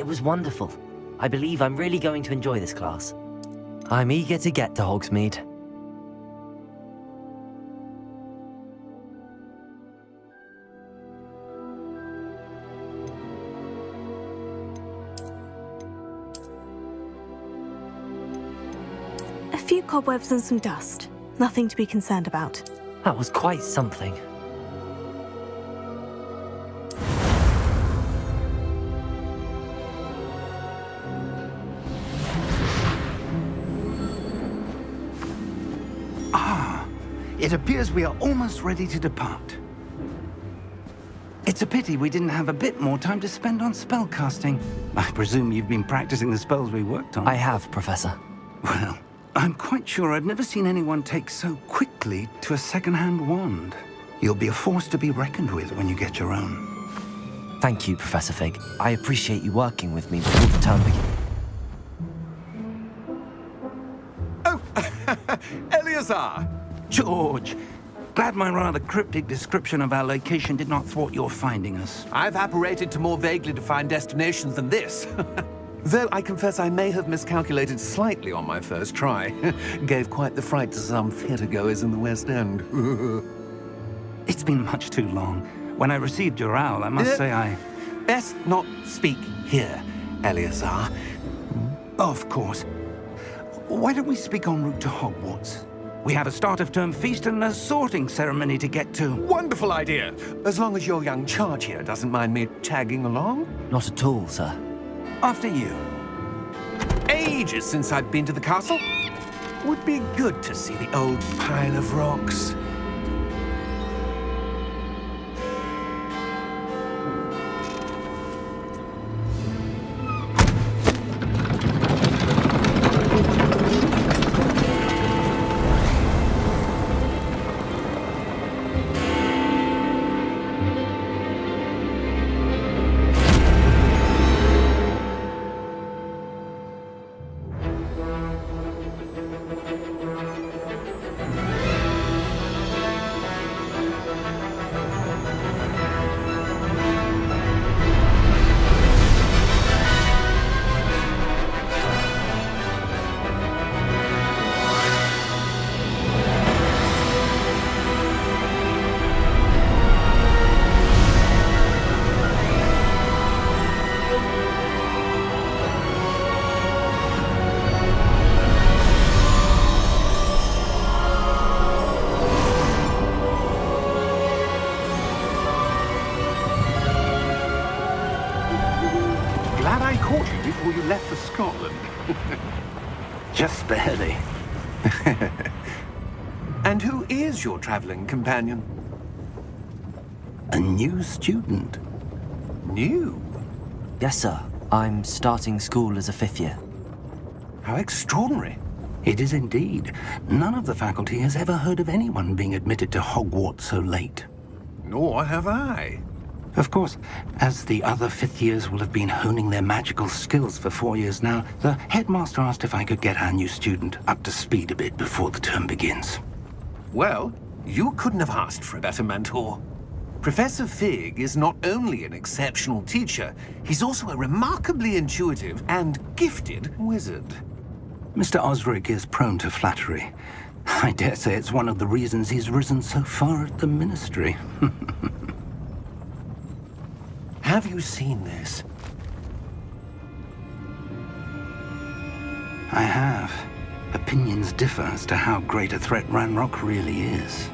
It was wonderful. I believe I'm really going to enjoy this class. I'm eager to get to Hogsmeade. A few cobwebs and some dust. Nothing to be concerned about. That was quite something. It appears we are almost ready to depart. It's a pity we didn't have a bit more time to spend on spellcasting. I presume you've been practicing the spells we worked on. I have, Professor. Well, I'm quite sure I've never seen anyone take so quickly to a second-hand wand. You'll be a force to be reckoned with when you get your own. Thank you, Professor Fig. I appreciate you working with me before the term begins. Oh, Eleazar! George, glad my rather cryptic description of our location did not thwart your finding us. I've apparated to more vaguely defined destinations than this. Though I confess I may have miscalculated slightly on my first try. Gave quite the fright to some theatre-goers in the West End. It's been much too long. When I received your owl, I must say I... Best not speak here, Eleazar. Of course. Why don't we speak en route to Hogwarts? We have a start-of-term feast and a sorting ceremony to get to. Wonderful idea! As long as your young charge here doesn't mind me tagging along. Not at all, sir. After you. Ages since I've been to the castle. Would be good to see the old pile of rocks. Before you left for Scotland. Just barely. And who is your traveling companion? A new student. New? Yes, sir. I'm starting school as a fifth year. How extraordinary. It is indeed. None of the faculty has ever heard of anyone being admitted to Hogwarts so late. Nor have I. Of course, as the other fifth years will have been honing their magical skills for 4 years now, the headmaster asked if I could get our new student up to speed a bit before the term begins. Well, you couldn't have asked for a better mentor. Professor Fig is not only an exceptional teacher, he's also a remarkably intuitive and gifted wizard. Mr. Osric is prone to flattery. I dare say it's one of the reasons he's risen so far at the ministry. Have you seen this? I have. Opinions differ as to how great a threat Ranrock really is.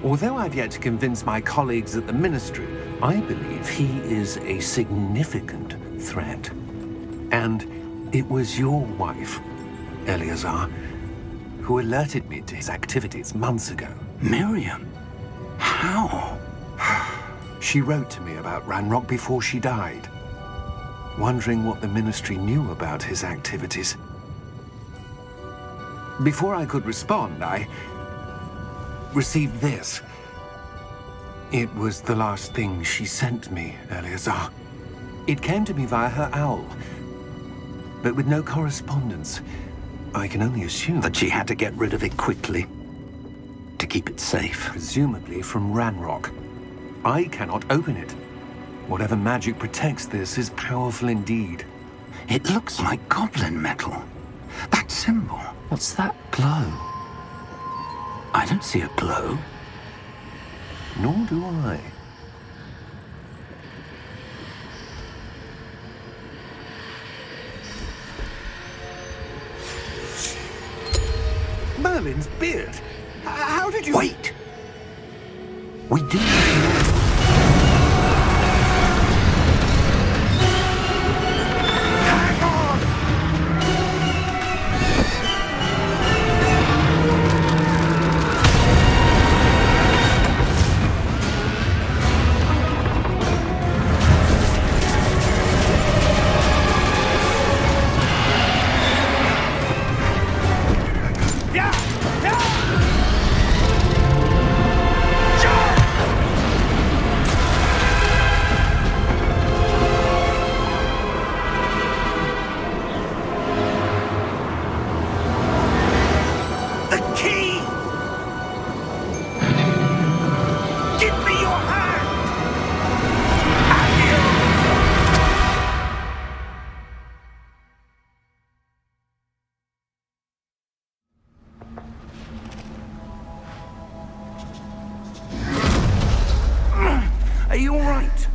Although I've yet to convince my colleagues at the Ministry, I believe he is a significant threat. And it was your wife, Eleazar, who alerted me to his activities months ago. Miriam? How? She wrote to me about Ranrock before she died, wondering what the Ministry knew about his activities. Before I could respond, I received this. It was the last thing she sent me, Eleazar. It came to me via her owl, but with no correspondence. I can only assume That she had to get rid of it quickly, to keep it safe. presumably from Ranrock. I cannot open it. Whatever magic protects this is powerful indeed. It looks like goblin metal. That symbol. What's that glow? I don't see a glow. Nor do I. Merlin's beard! How did you... Wait! We do know. Are you all right?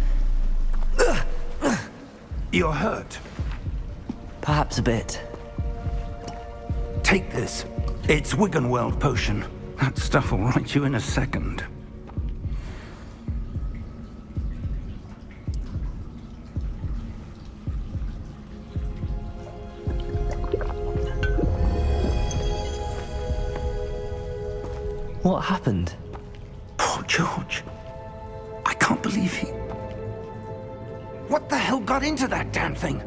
You're hurt. Perhaps a bit. Take this. It's Wiggenweld potion. That stuff will right you in a second. What happened? Poor George. I can't believe he... What the hell got into that damn thing?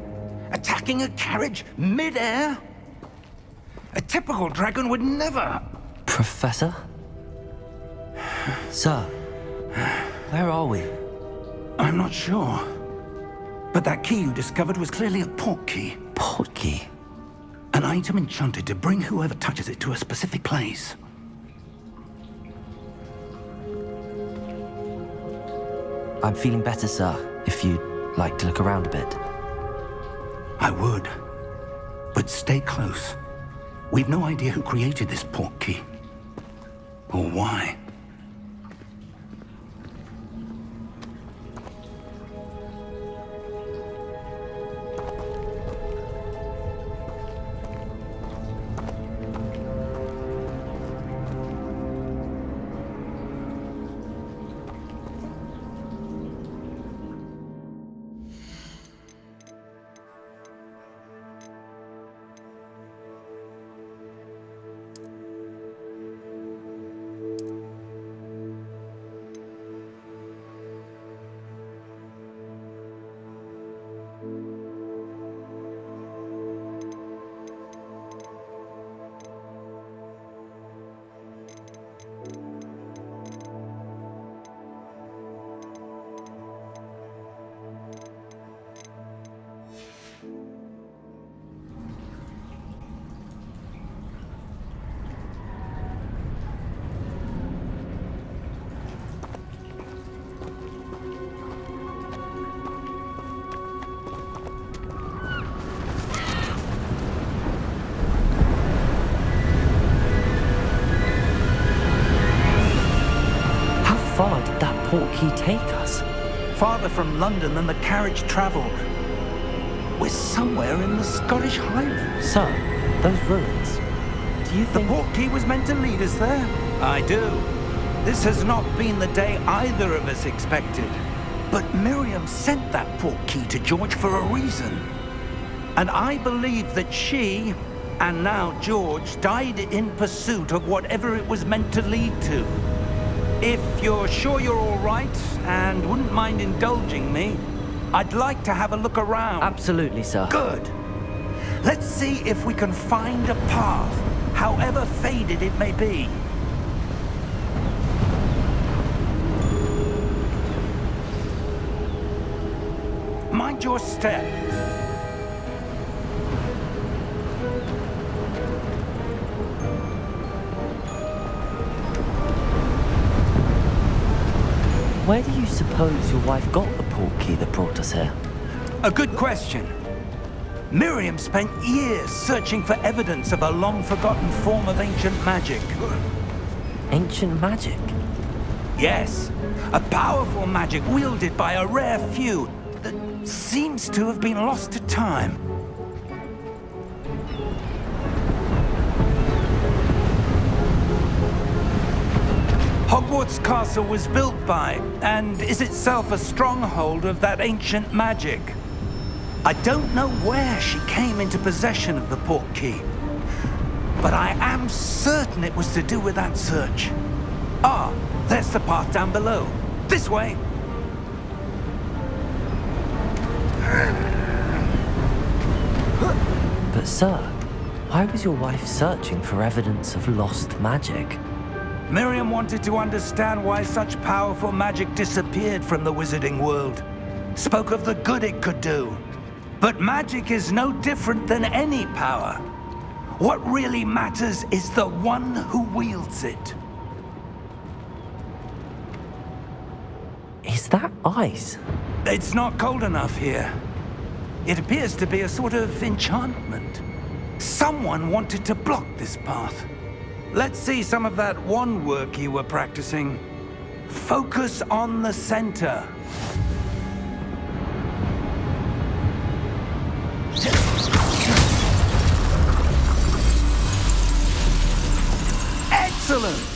Attacking a carriage mid-air? A typical dragon would never... Professor? Sir, where are we? I'm not sure. But that key you discovered was clearly a port key. Port key? An item enchanted to bring whoever touches it to a specific place. I'm feeling better, sir, if you'd like to look around a bit. I would. But stay close. We've no idea who created this port key. Or why. How far did that port key take us? Farther from London than the carriage travelled. We're somewhere in the Scottish Highlands. Sir, those ruins. Do you The think... port key was meant to lead us there. I do. This has not been the day either of us expected. But Miriam sent that port key to George for a reason. And I believe that she, and now George, died in pursuit of whatever it was meant to lead to. If you're sure you're all right and wouldn't mind indulging me, I'd like to have a look around. Absolutely, sir. Good. Let's see if we can find a path, however faded it may be. Mind your step. Where do you suppose your wife got the portkey that brought us here? A good question. Miriam spent years searching for evidence of a long-forgotten form of ancient magic. Ancient magic? Yes, a powerful magic wielded by a rare few that seems to have been lost to time. Hogwarts Castle was built by, and is itself a stronghold of that ancient magic. I don't know where she came into possession of the portkey, but I am certain it was to do with that search. Ah, there's the path down below. This way. But sir, why was your wife searching for evidence of lost magic? Miriam wanted to understand why such powerful magic disappeared from the wizarding world. Spoke of the good it could do. But magic is no different than any power. What really matters is the one who wields it. Is that ice? It's not cold enough here. It appears to be a sort of enchantment. Someone wanted to block this path. Let's see some of that wand work you were practicing. Focus on the center. Excellent!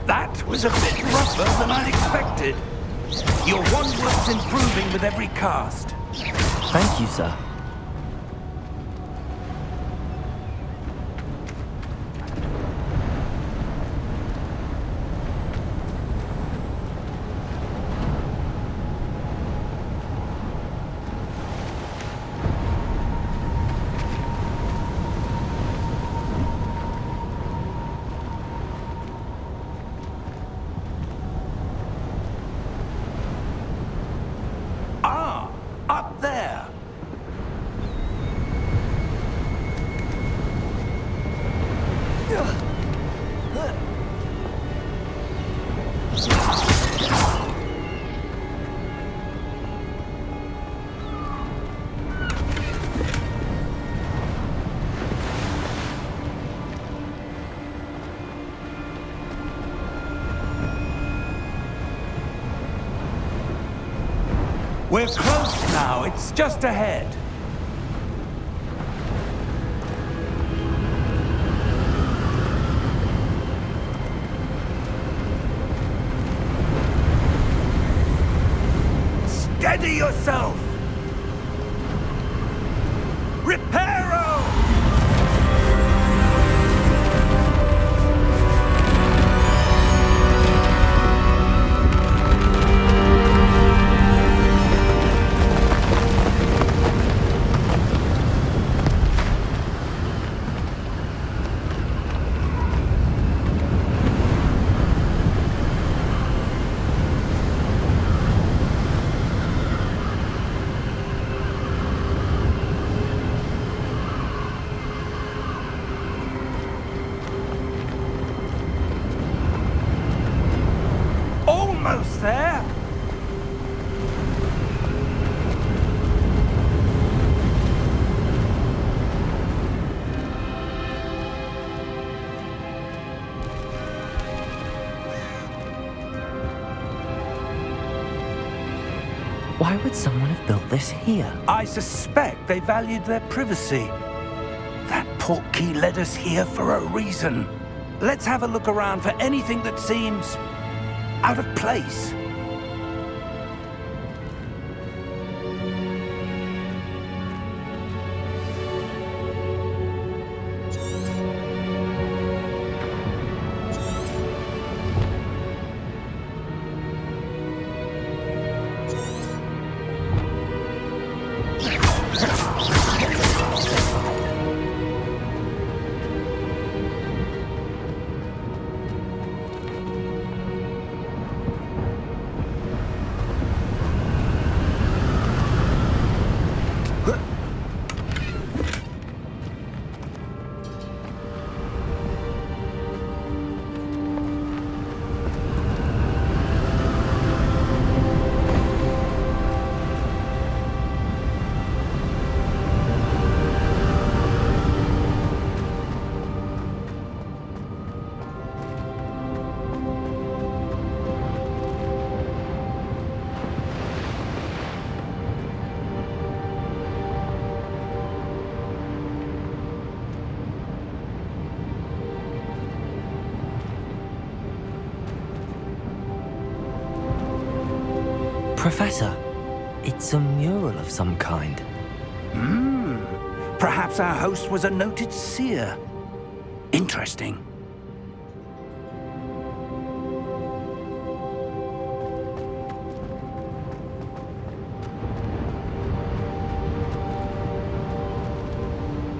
That was a bit rougher than I'd expected. Your wand work's improving with every cast. Thank you, sir. Up there! We're close now. It's just ahead. Steady yourself! Reparo! Almost there. Why would someone have built this here? I suspect they valued their privacy. That portkey led us here for a reason. Let's have a look around for anything that seems out of place. Professor, it's a mural of some kind. Perhaps our host was a noted seer. Interesting.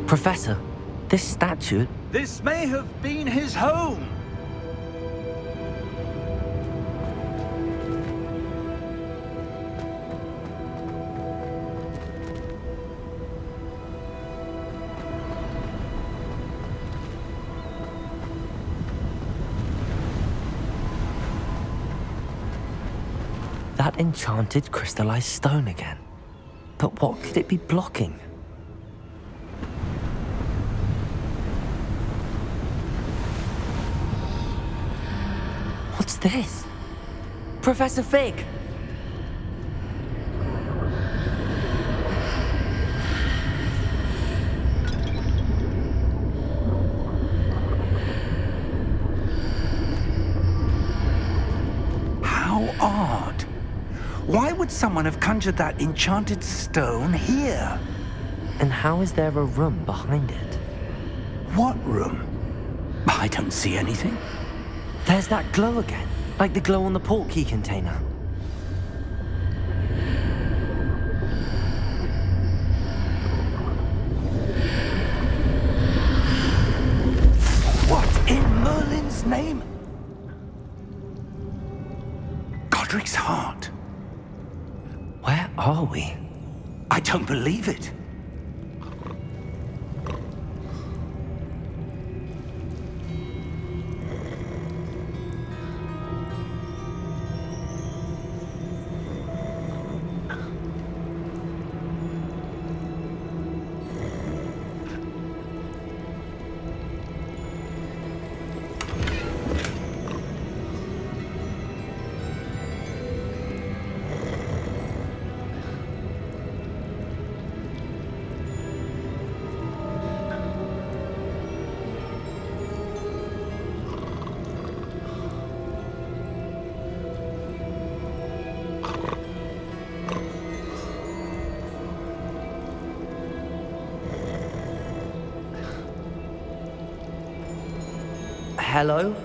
Professor, this statue... This may have been his home. That enchanted crystallized stone again. But what could it be blocking? What's this? Professor Fig! How odd. Why would someone have conjured that enchanted stone here? And how is there a room behind it? What room? I don't see anything. There's that glow again, like the glow on the portkey container. What in Merlin's name? Godric's heart. Where are we? I don't believe it. Hello?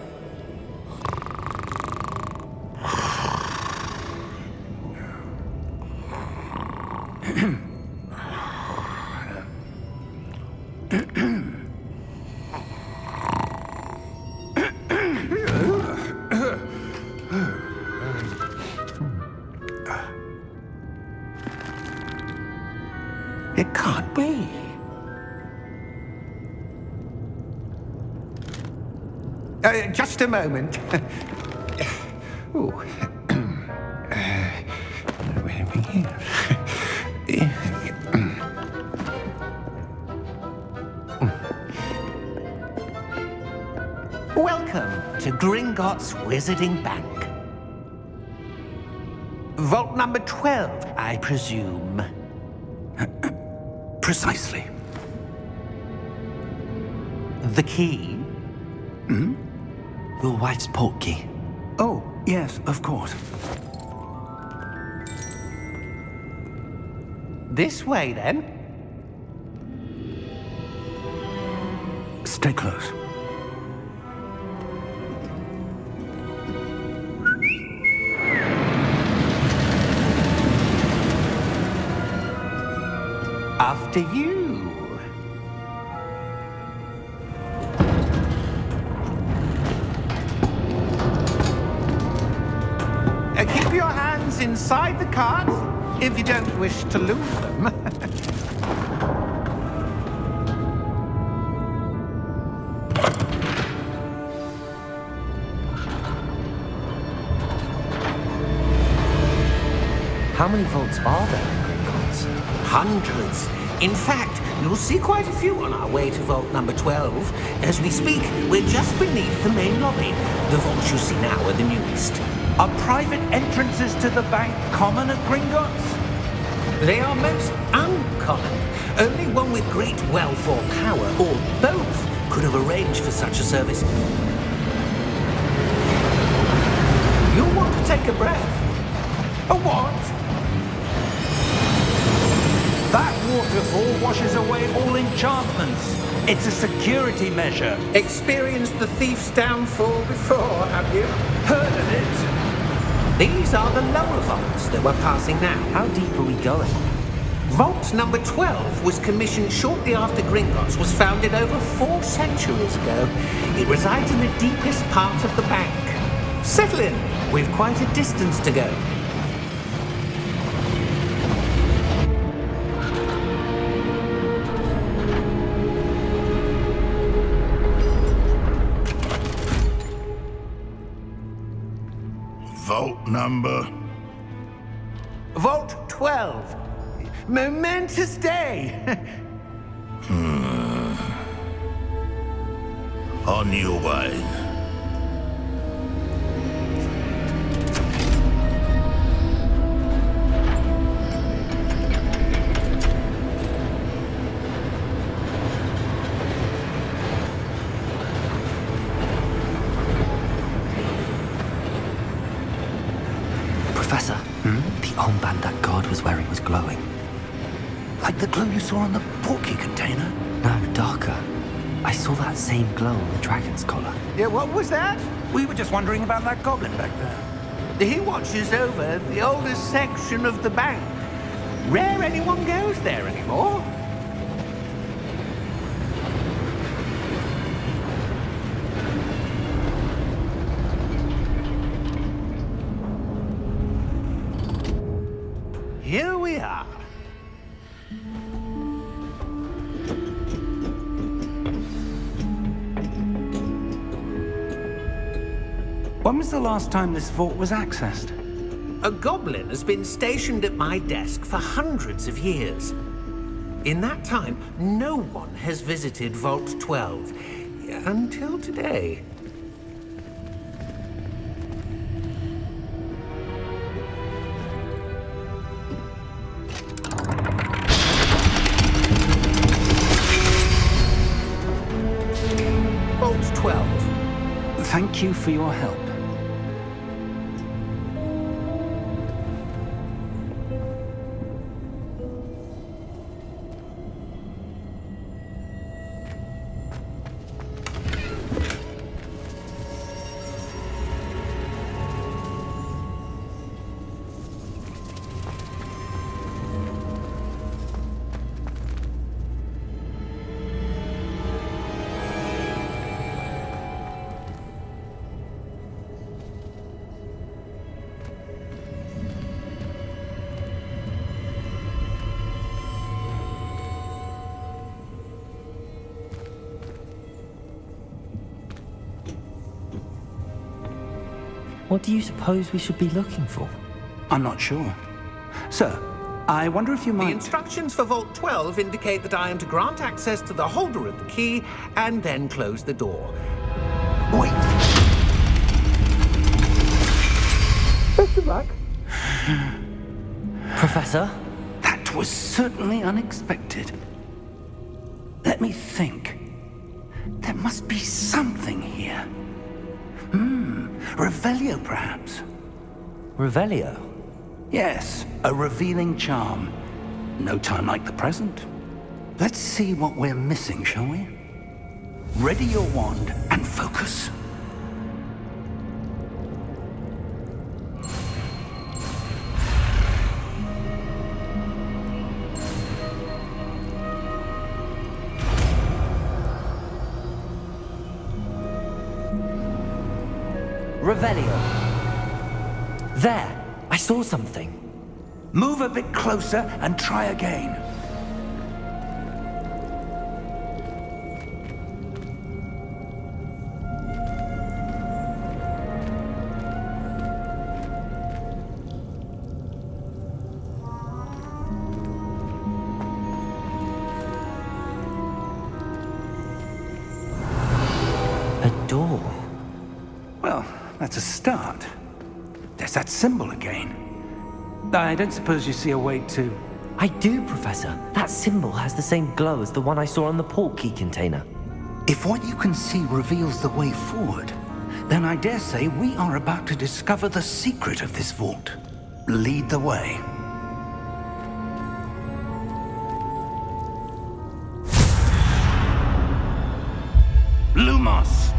It can't be. Just a moment. Ooh. Where are we here? Welcome to Gringotts Wizarding Bank. Vault number 12, I presume. Precisely. The key? Your wife's portkey. Oh, yes, of course. This way, then. Stay close. After you. Keep your hands inside the cart if you don't wish to lose them. How many vaults are there in Gringotts? Hundreds. In fact, you'll see quite a few on our way to vault number 12. As we speak, we're just beneath the main lobby. The vaults you see now are the newest. Are private entrances to the bank common at Gringotts? They are most uncommon. Only one with great wealth or power, or both, could have arranged for such a service. You'll want to take a breath. A what? That waterfall washes away all enchantments. It's a security measure. Experienced the thief's downfall before, have you? Heard of it? These are the lower vaults that we're passing now. How deep are we going? Vault number 12 was commissioned shortly after Gringotts was founded over 4 centuries ago. It resides in the deepest part of the bank. Settle in. We've quite a distance to go. Vault number? Vault 12. Momentous day. On your way. Professor, the armband that guard was wearing was glowing. Like the glow you saw on the portkey container? No, darker. I saw that same glow on the dragon's collar. Yeah, what was that? We were just wondering about that goblin back there. He watches over the oldest section of the bank. Rare anyone goes there anymore. Here we are. When was the last time this vault was accessed? A goblin has been stationed at my desk for hundreds of years. In that time, no one has visited Vault 12 until today. Vault 12. Thank you for your help. What do you suppose we should be looking for? I'm not sure. Sir, I wonder if you The might... instructions for Vault 12 indicate that I am to grant access to the holder of the key and then close the door. Wait! Best of luck. Professor? That was certainly unexpected. Let me think. There must be something here. Revelio, perhaps? Revelio? Yes, a revealing charm. No time like the present. Let's see what we're missing, shall we? Ready your wand and focus. Revelio. There! I saw something. Move a bit closer and try again. A door. Well, that's a start. There's that symbol again. I don't suppose you see a way to... I do, Professor. That symbol has the same glow as the one I saw on the portkey container. If what you can see reveals the way forward, then I dare say we are about to discover the secret of this vault. lead the way. Lumos!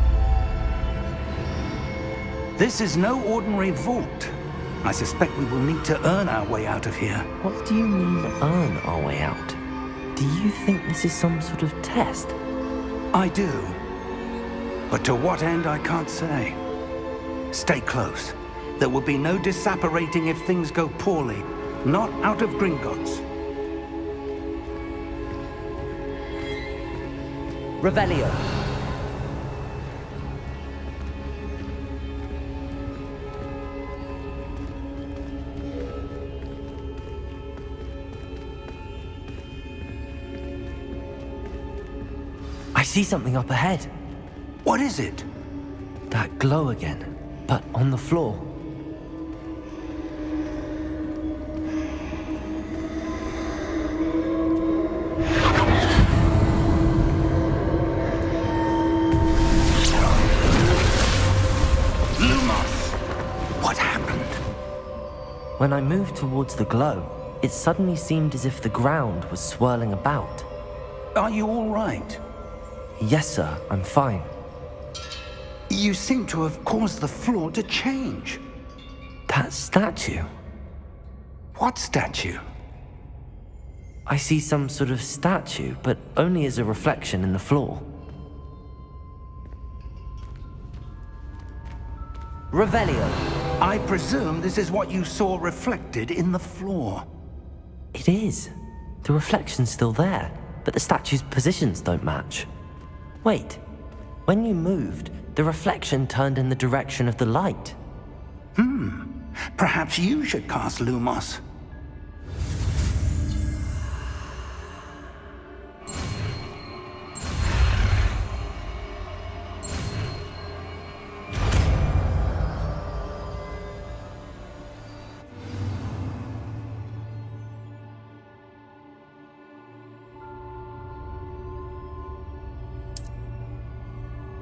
This is no ordinary vault. I suspect we will need to earn our way out of here. What do you mean, earn our way out? Do you think this is some sort of test? I do. But to what end, I can't say. Stay close. There will be no disapparating if things go poorly. Not out of Gringotts. Revelio. I see something up ahead. What is it? That glow again, but on the floor. Lumos! What happened? When I moved towards the glow, it suddenly seemed as if the ground was swirling about. Are you all right? Yes, sir, I'm fine. You seem to have caused the floor to change. That statue. What statue? I see some sort of statue, but only as a reflection in the floor. Revelio. I presume this is what you saw reflected in the floor. It is. The reflection's still there, but the statue's positions don't match. Wait, when you moved, the reflection turned in the direction of the light. Perhaps you should cast Lumos.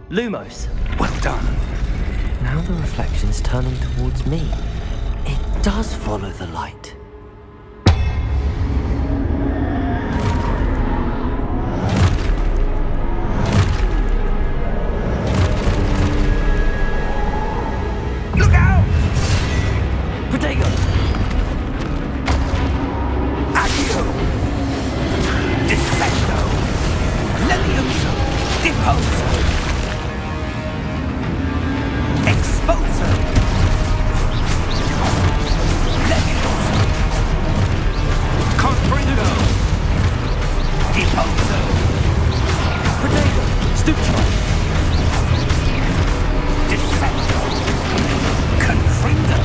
Lumos. Well done. Now the reflection's turning towards me. It does follow the light. Look out! Protego! Accio! Descendo! Levioso! Deposo! Exposo! Levioso! Comprendo! Deposo! Protego! Stupefy! Descendo! Confrindo!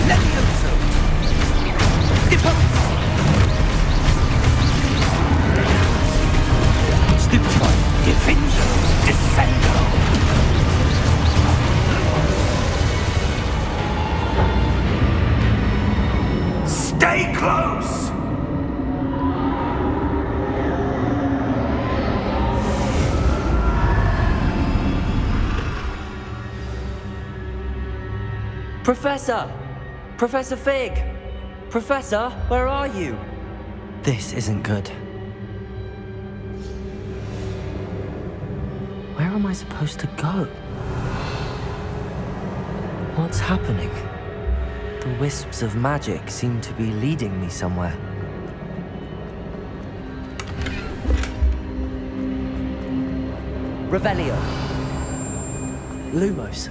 Levioso! Deposo! Stupefy! Defendo! Descendo! Stay close! Professor! Professor Fig! Professor, where are you? This isn't good. Where am I supposed to go? What's happening? The wisps of magic seem to be leading me somewhere. Revelio. Lumos.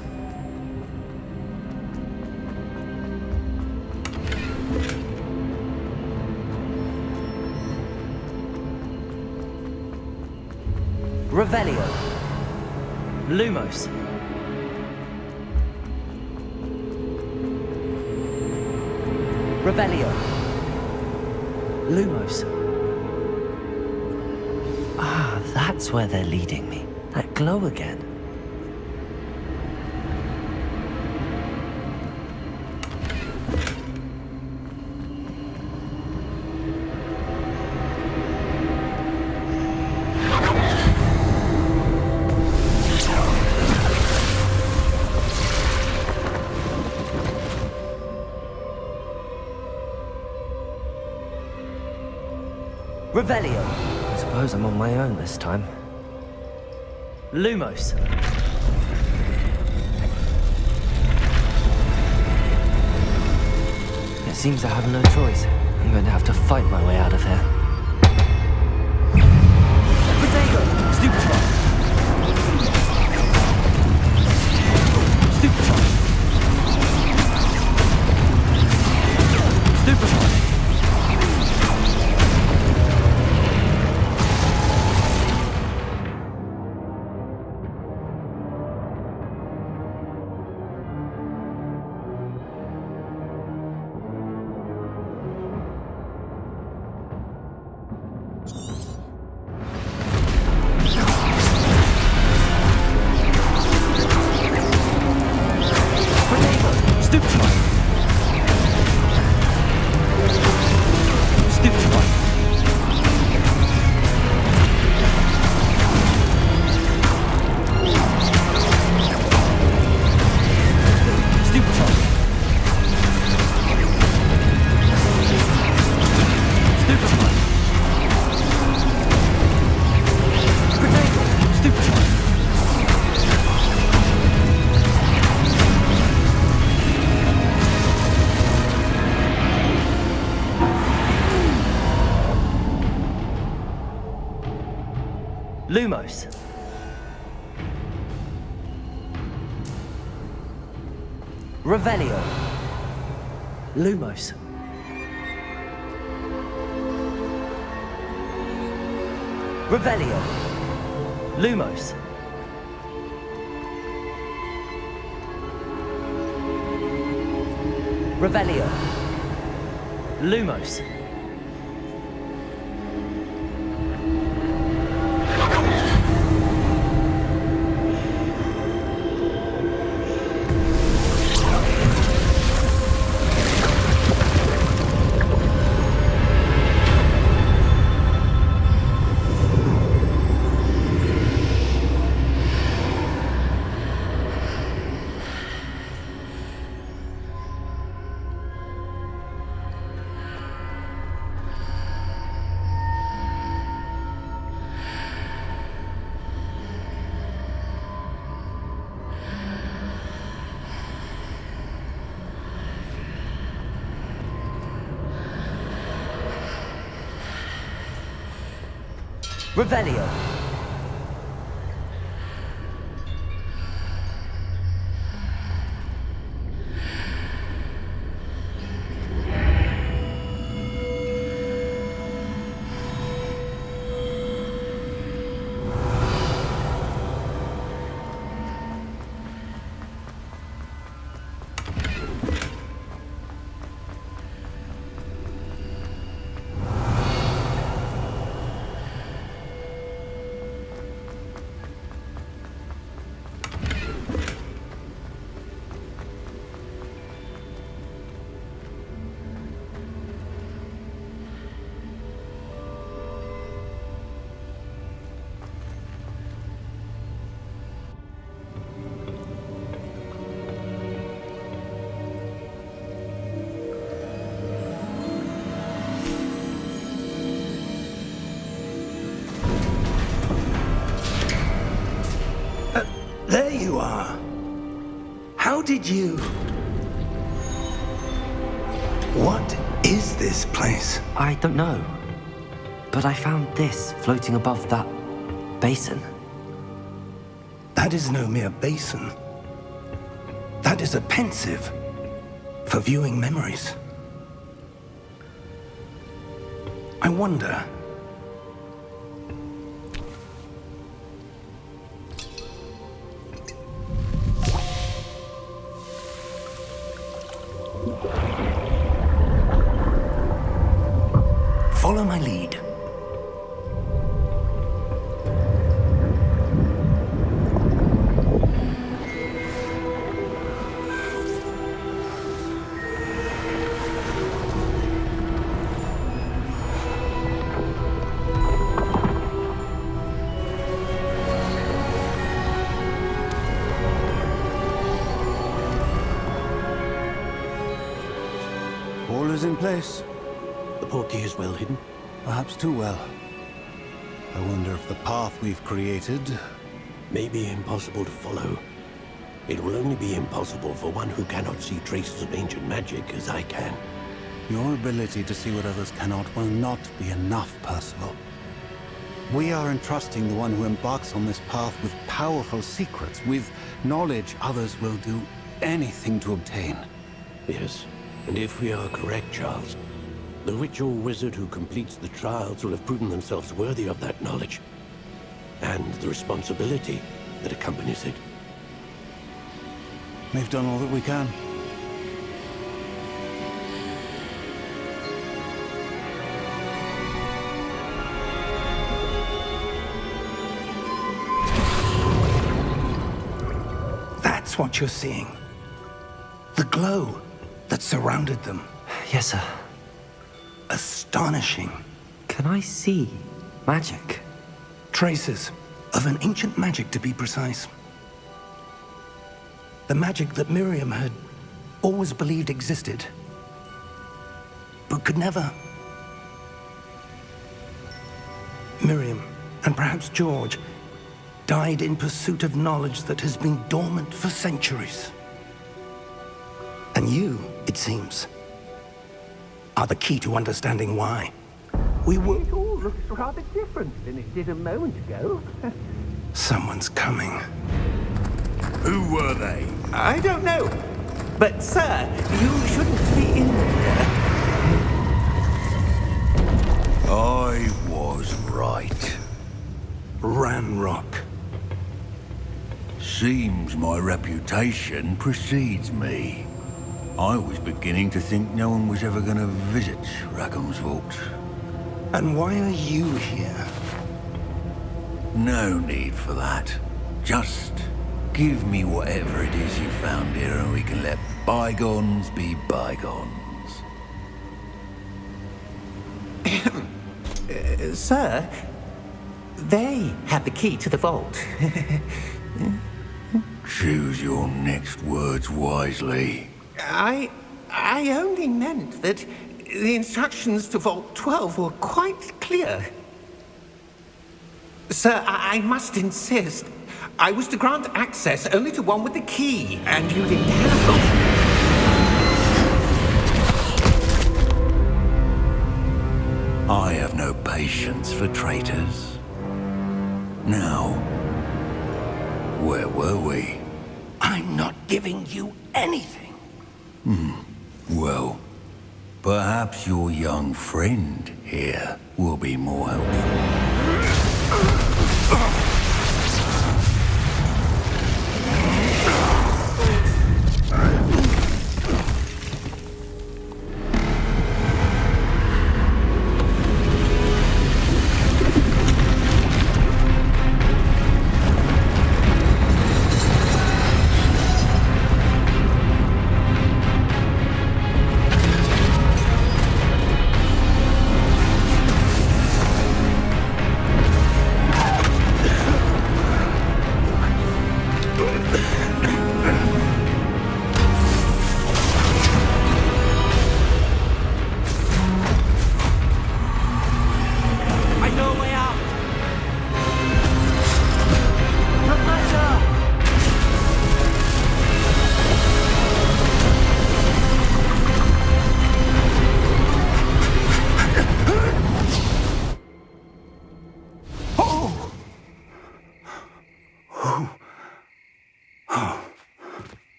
Revelio. Lumos. Revelio. Lumos. Ah, that's where they're leading me. That glow again. Revelio. I suppose I'm on my own this time. Lumos. It seems I have no choice. I'm going to have to fight my way out of here. Potato! Stupefy! Stupefy! Stupefy! Lumos. Revelio. Lumos. Revelio. Lumos. Revelio. Lumos. Revelio. There you are. How did you... What is this place? I don't know. But I found this floating above that basin. That is no mere basin. That is a pensive for viewing memories. I wonder... Follow my lead. All is in place. The portkey is well hidden. Perhaps too well. I wonder if the path we've created May be impossible to follow. It will only be impossible for one who cannot see traces of ancient magic as I can. Your ability to see what others cannot will not be enough, Percival. We are entrusting the one who embarks on this path with powerful secrets, with knowledge others will do anything to obtain. Yes, and if we are correct, Charles, the witch or wizard who completes the trials will have proven themselves worthy of that knowledge, and the responsibility that accompanies it. We've done all that we can. That's what you're seeing. The glow that surrounded them. Yes, sir. Astonishing. Can I see magic? Traces of an ancient magic, to be precise. The magic that Miriam had always believed existed, but could never. Miriam, and perhaps George, died in pursuit of knowledge that has been dormant for centuries. And you, it seems, are the key to understanding why. We were... It all looks rather different than it did a moment ago. Someone's coming. Who were they? I don't know. But, sir, you shouldn't be in here. I was right. Ranrock. Seems my reputation precedes me. I was beginning to think no one was ever going to visit Rackham's vault. And why are you here? No need for that. Just give me whatever it is you found here and we can let bygones be bygones. Sir, they had the key to the vault. Choose your next words wisely. I only meant that the instructions to Vault 12 were quite clear. Sir, I must insist. I was to grant access only to one with the key, and you didn't have it. I have no patience for traitors. Now, where were we? I'm not giving you anything. Well, perhaps your young friend here will be more helpful.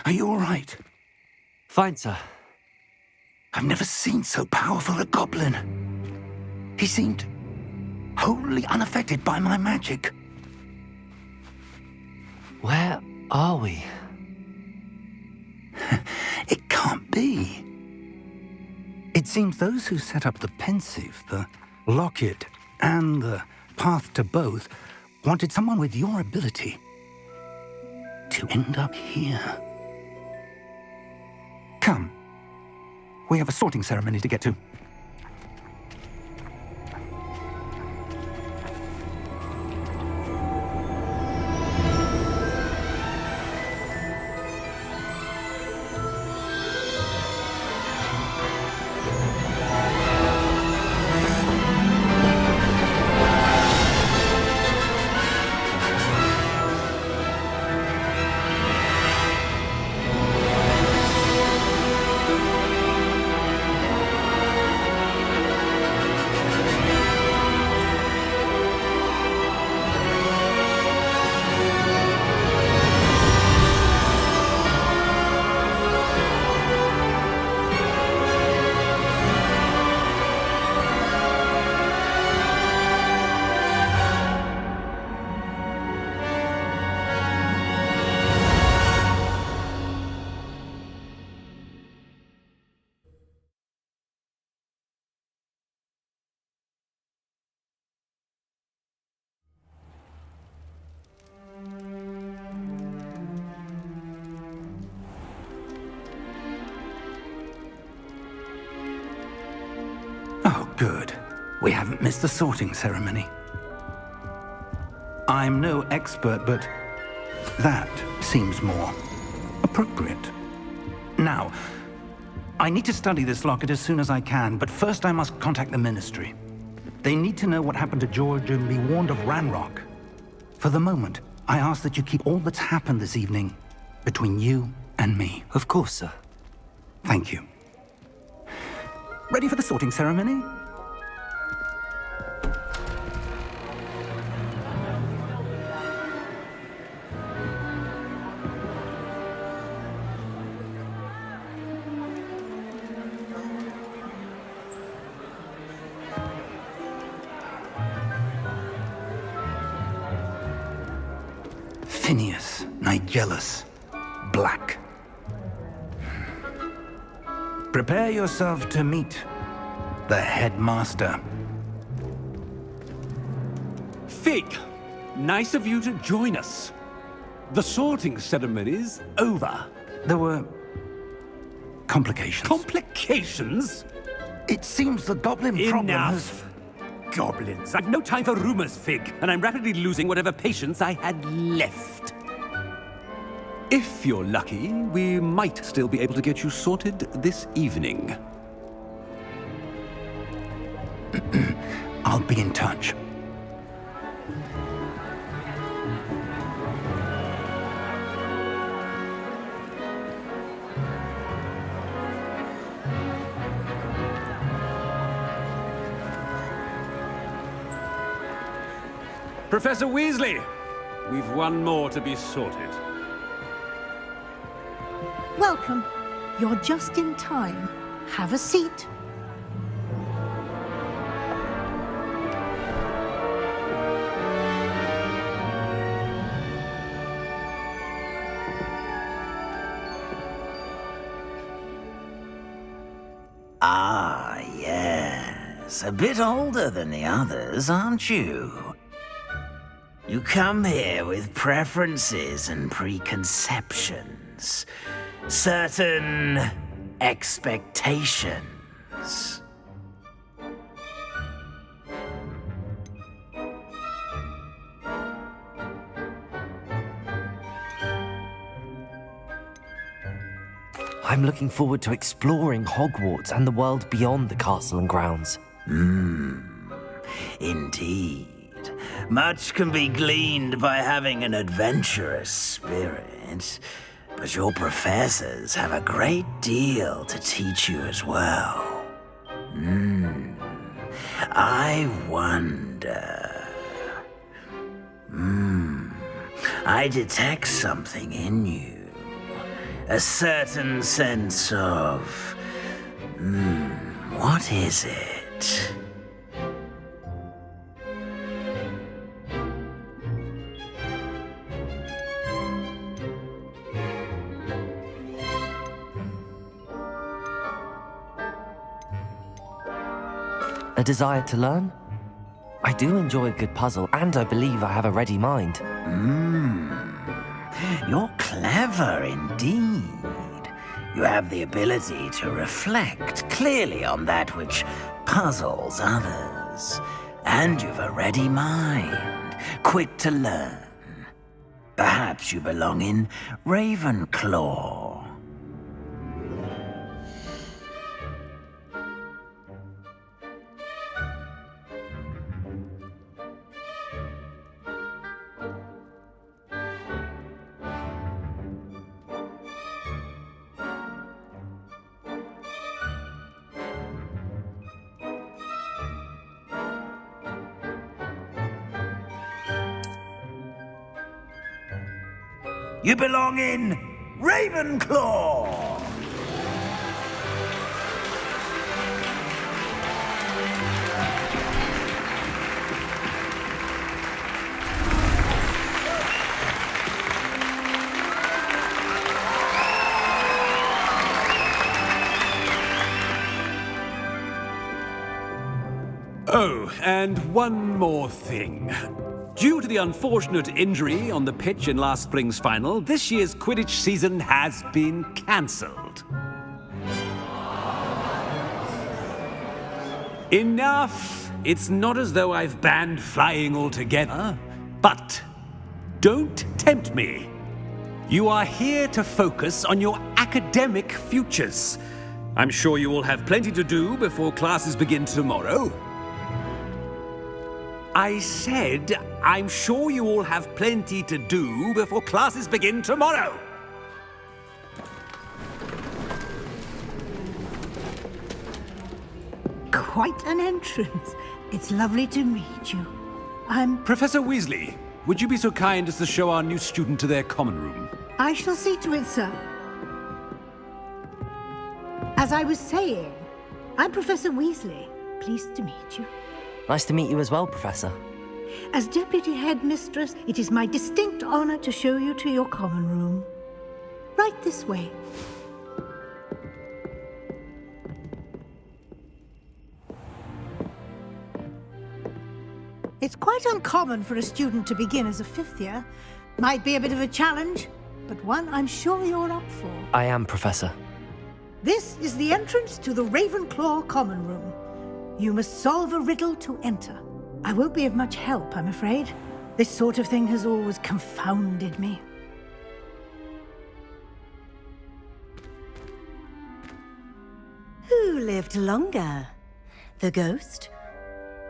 Are you all right? Fine, sir. I've never seen so powerful a goblin. He seemed wholly unaffected by my magic. Where are we? It can't be. It seems those who set up the pensive, the locket, and the path to both wanted someone with your ability to end up here. Come. We have a sorting ceremony to get to. Good. We haven't missed the sorting ceremony. I'm no expert, but that seems more appropriate. Now, I need to study this locket as soon as I can, but first I must contact the Ministry. They need to know what happened to George and be warned of Ranrock. For the moment, I ask that you keep all that's happened this evening between you and me. Of course, sir. Thank you. Ready for the sorting ceremony? Phineas, Nigellus, Black. Prepare yourself to meet the headmaster. Fig, nice of you to join us. The sorting ceremony's over. There were complications. Complications? It seems the goblin problem has... Enough! Goblins. I've no time for rumors, Fig, and I'm rapidly losing whatever patience I had left. If you're lucky, we might still be able to get you sorted this evening. I'll be in touch. Professor Weasley, we've one more to be sorted. Welcome. You're just in time. Have a seat. Ah, yes. A bit older than the others, aren't you? You come here with preferences and preconceptions. Certain expectations. I'm looking forward to exploring Hogwarts and the world beyond the castle and grounds. Indeed. Much can be gleaned by having an adventurous spirit, but your professors have a great deal to teach you as well. I wonder... I detect something in you. A certain sense of... what is it? A desire to learn? I do enjoy a good puzzle, and I believe I have a ready mind. You're clever indeed. You have the ability to reflect clearly on that which puzzles others. And you've a ready mind, quick to learn. Perhaps you belong in Ravenclaw. You belong in Ravenclaw! Oh, and one more thing. Due to the unfortunate injury on the pitch in last spring's final, this year's Quidditch season has been cancelled. Enough! It's not as though I've banned flying altogether. But don't tempt me. You are here to focus on your academic futures. I'm sure you will have plenty to do before classes begin tomorrow. I said, I'm sure you all have plenty to do before classes begin tomorrow. Quite an entrance. It's lovely to meet you. I'm... Professor Weasley, would you be so kind as to show our new student to their common room? I shall see to it, sir. As I was saying, I'm Professor Weasley. Pleased to meet you. Nice to meet you as well, Professor. As Deputy Headmistress, it is my distinct honor to show you to your common room. Right this way. It's quite uncommon for a student to begin as a fifth year. Might be a bit of a challenge, but one I'm sure you're up for. I am, Professor. This is the entrance to the Ravenclaw Common Room. You must solve a riddle to enter. I won't be of much help, I'm afraid. This sort of thing has always confounded me. Who lived longer? The ghost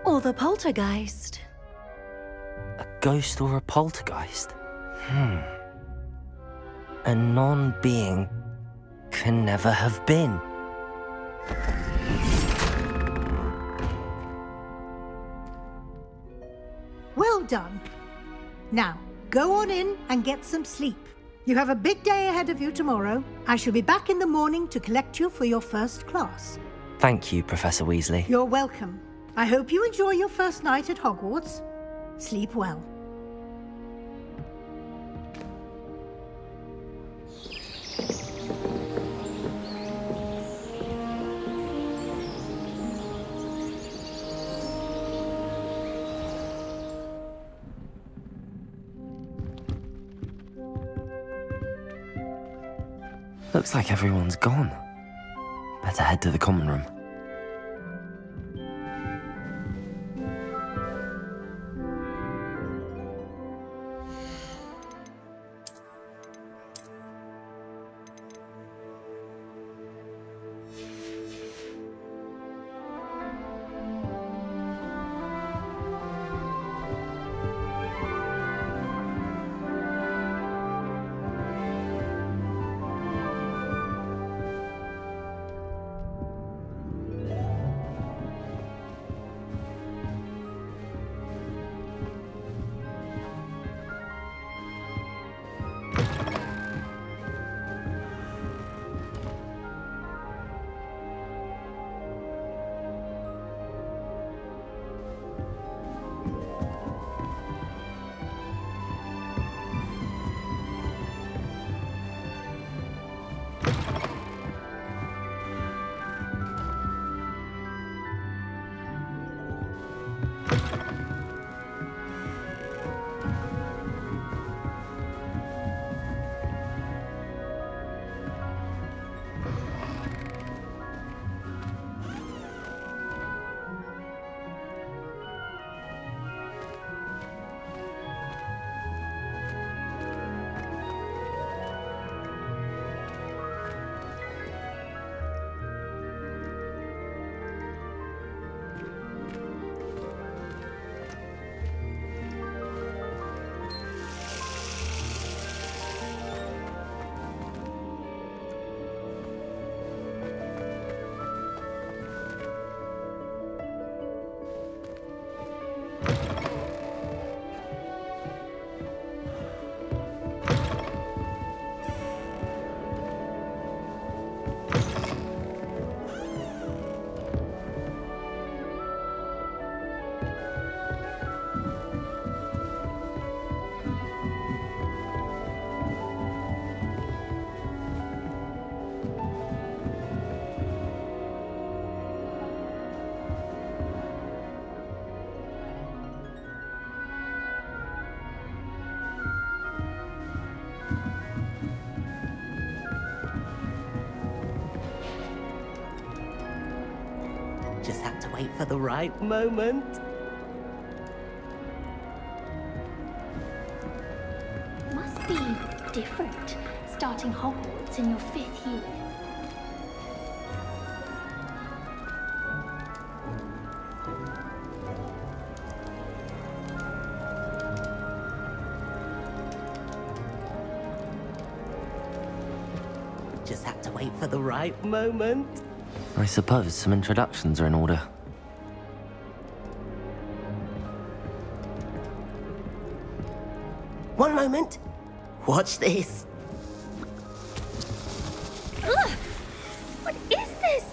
or the poltergeist? A ghost or a poltergeist? A non-being can never have been. Well done. Now, go on in and get some sleep. You have a big day ahead of you tomorrow. I shall be back in the morning to collect you for your first class. Thank you, Professor Weasley. You're welcome. I hope you enjoy your first night at Hogwarts. Sleep well. Looks like everyone's gone. Better head to the common room. wait for the right moment. Must be different, starting Hogwarts in your 5th year. Just have to wait for the right moment. I suppose some introductions are in order. One moment. Watch this. Ugh! What is this?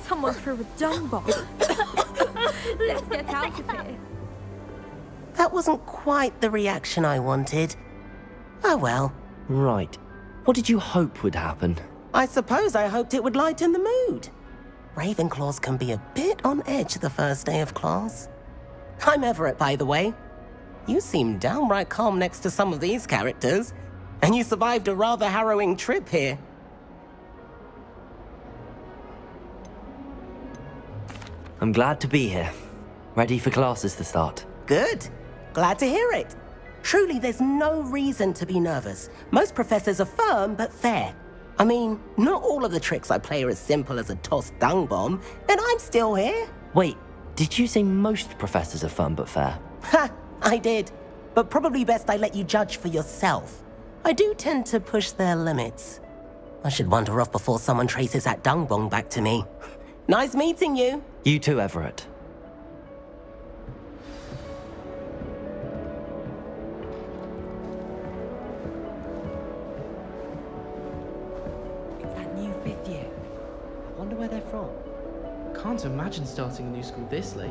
Someone threw a dung bomb. Let's get out of here. That wasn't quite the reaction I wanted. Oh well. Right. What did you hope would happen? I suppose I hoped it would lighten the mood. Ravenclaws can be a bit on edge the first day of class. I'm Everett, by the way. You seem downright calm next to some of these characters, and you survived a rather harrowing trip here. I'm glad to be here. Ready for classes to start. Good. Glad to hear it. Truly, there's no reason to be nervous. Most professors are firm but fair. I mean, not all of the tricks I play are as simple as a tossed dung bomb, and I'm still here. Wait, did you say most professors are fun but fair? Ha! I did. But probably best I let you judge for yourself. I do tend to push their limits. I should wander off before someone traces that dung bomb back to me. Nice meeting you. You too, Everett. Wonder where they're from. Can't imagine starting a new school this late.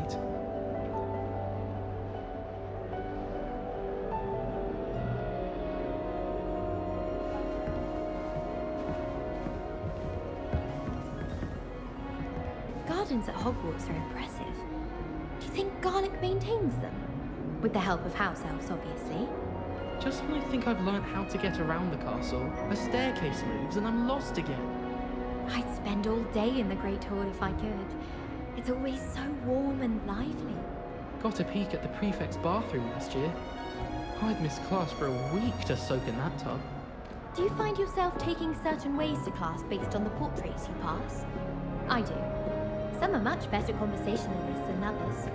Gardens at Hogwarts are impressive. Do you think Garlic maintains them? With the help of house elves, obviously. Just when I think I've learnt how to get around the castle, a staircase moves and I'm lost again. I'd spend all day in the Great Hall if I could. It's always so warm and lively. Got a peek at the prefect's bathroom last year. I'd missed class for a week to soak in that tub. Do you find yourself taking certain ways to class based on the portraits you pass? I do. Some are much better conversationalists than others.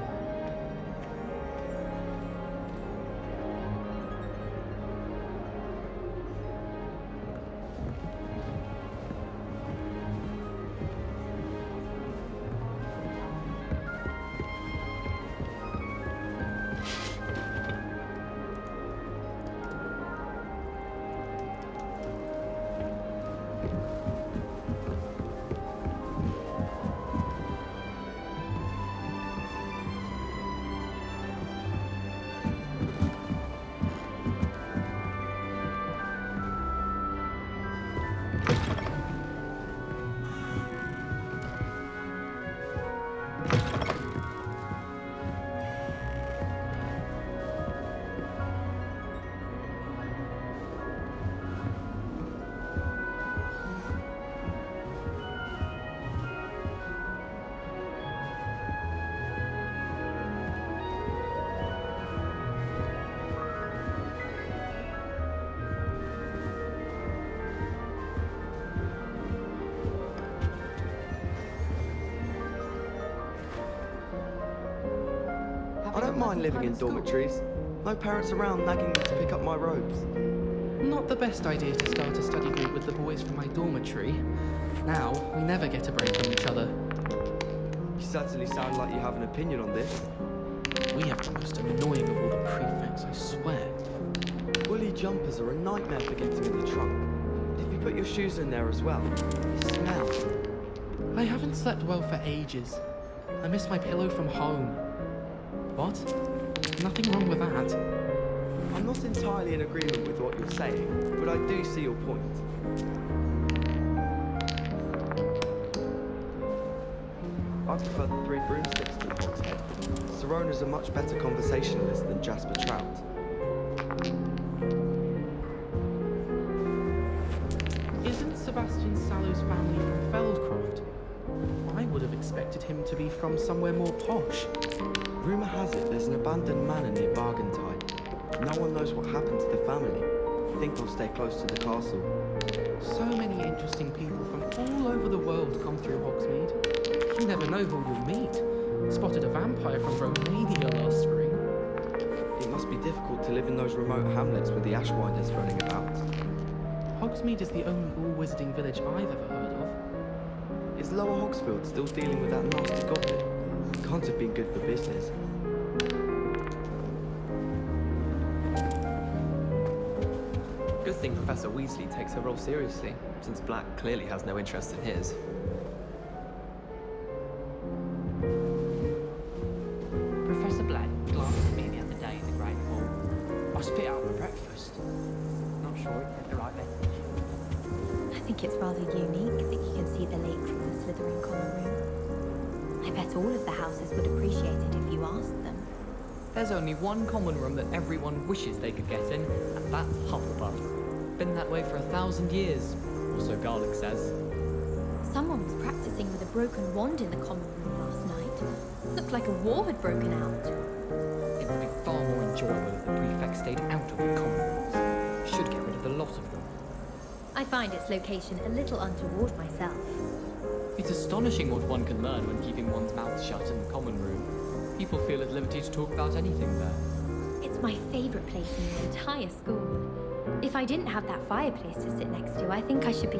I don't mind living in dormitories. No parents around nagging me to pick up my robes. Not the best idea to start a study group with the boys from my dormitory. Now, we never get a break from each other. You certainly sound like you have an opinion on this. We have the most annoying of all the prefects, I swear. Woolly jumpers are a nightmare for getting in the trunk. And if you put your shoes in there as well, they smell. I haven't slept well for ages. I miss my pillow from home. What? Nothing wrong with that. I'm not entirely in agreement with what you're saying, but I do see your point. I prefer the 3 broomsticks to the hogshead. Sirona's a much better conversationalist than Jasper Trout. Isn't Sebastian Sallow's family from Feldcroft? I would have expected him to be from somewhere more posh. Rumour has it there's an abandoned manor near Bargentine. No one knows what happened to the family. I think they'll stay close to the castle. So many interesting people from all over the world come through Hogsmeade. You never know who you'll meet. Spotted a vampire from Romania last spring. It must be difficult to live in those remote hamlets with the Ashwinders running about. Hogsmeade is the only all-wizarding village I've ever heard of. Is Lower Hogsfield still dealing with that nasty goblin? Can't have been good for business. Good thing Professor Weasley takes her role seriously, since Black clearly has no interest in his. Professor Black glanced at me the other day in the Great Hall. I spit out my breakfast. Not sure it sent the right message. I think it's rather unique that you can see the lake from the Slytherin common room. I bet all of the houses would appreciate it if you asked them. There's only one common room that everyone wishes they could get in, and that's Hufflepuff. Been that way for 1,000 years, or so Garlic says. Someone was practicing with a broken wand in the common room last night. Looked like a war had broken out. It would be far more enjoyable if the prefects stayed out of the common rooms. Should get rid of the lot of them. I find its location a little untoward myself. It's astonishing what one can learn when keeping one's mouth shut in the common room. People feel at liberty to talk about anything there. It's my favorite place in the entire school. If I didn't have that fireplace to sit next to, I think I should be...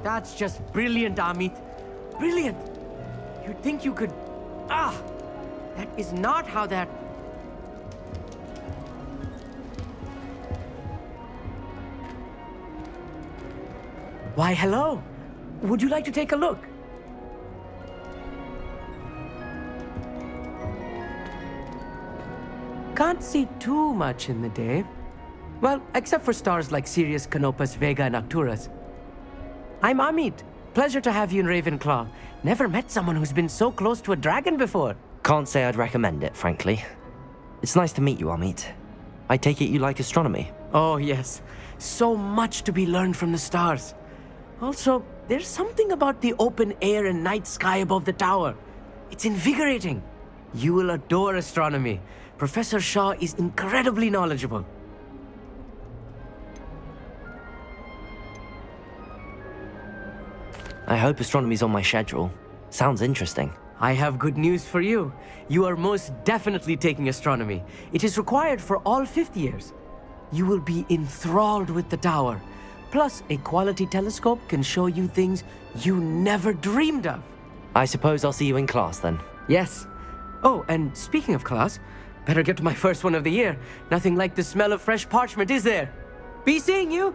That's just brilliant, Amit. Brilliant! You'd think you could... That is not how that... Why, hello! Would you like to take a look? Can't see too much in the day. Well, except for stars like Sirius, Canopus, Vega, and Arcturus. I'm Amit. Pleasure to have you in Ravenclaw. Never met someone who's been so close to a dragon before. Can't say I'd recommend it, frankly. It's nice to meet you, Amit. I take it you like astronomy? Oh, yes. So much to be learned from the stars. Also, there's something about the open air and night sky above the tower. It's invigorating. You will adore astronomy. Professor Shaw is incredibly knowledgeable. I hope astronomy's on my schedule. Sounds interesting. I have good news for you. You are most definitely taking astronomy. It is required for all fifth years. You will be enthralled with the tower. Plus, a quality telescope can show you things you never dreamed of. I suppose I'll see you in class then. Yes. Oh, and speaking of class, better get to my first one of the year. Nothing like the smell of fresh parchment, is there? Be seeing you!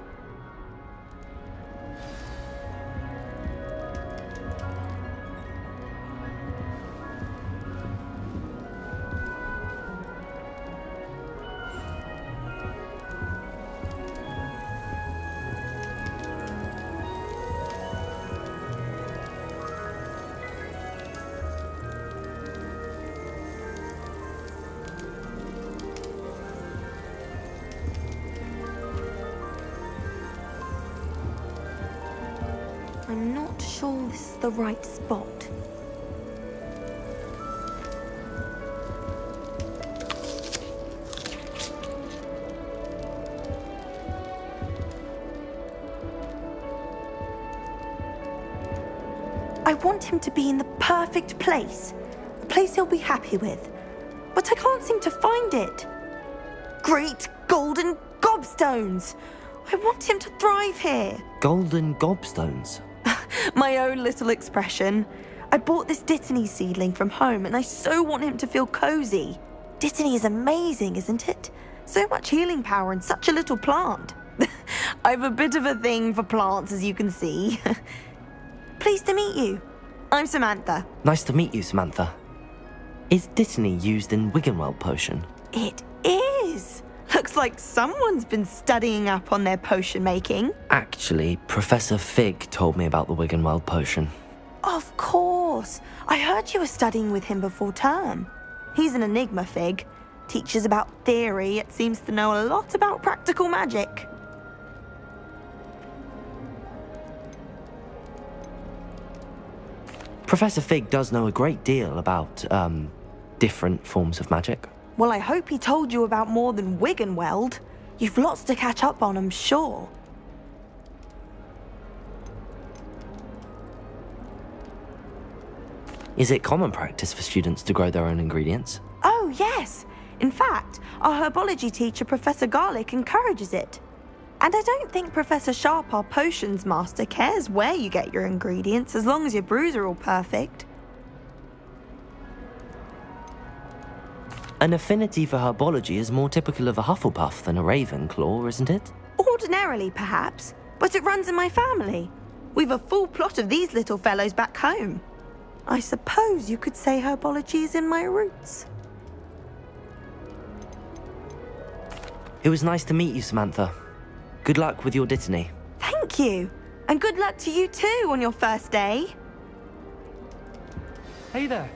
I'm not sure this is the right spot. I want him to be in the perfect place. A place he'll be happy with. But I can't seem to find it. Great golden gobstones! I want him to thrive here. Golden gobstones? My own little expression. I bought this Dittany seedling from home and I so want him to feel cozy. Dittany is amazing, isn't it? So much healing power in such a little plant. I have a bit of a thing for plants, as you can see. Pleased to meet you. I'm Samantha. Nice to meet you, Samantha. Is Dittany used in Wiggenweld potion? It is. Looks Looks like someone's been studying up on their potion making. Actually, Professor Fig told me about the Wiggenweld potion. Of course. I heard you were studying with him before term. He's an enigma, Fig. Teaches about theory, yet seems to know a lot about practical magic. Professor Fig does know a great deal about, different forms of magic. Well, I hope he told you about more than Wiggenweld. You've lots to catch up on, I'm sure. Is it common practice for students to grow their own ingredients? Oh, yes. In fact, our herbology teacher, Professor Garlick, encourages it. And I don't think Professor Sharp, our potions master, cares where you get your ingredients, as long as your brews are all perfect. An affinity for herbology is more typical of a Hufflepuff than a Ravenclaw, isn't it? Ordinarily, perhaps, but it runs in my family. We've a full plot of these little fellows back home. I suppose you could say herbology is in my roots. It was nice to meet you, Samantha. Good luck with your Dittany. Thank you. And good luck to you too on your first day. Hey there,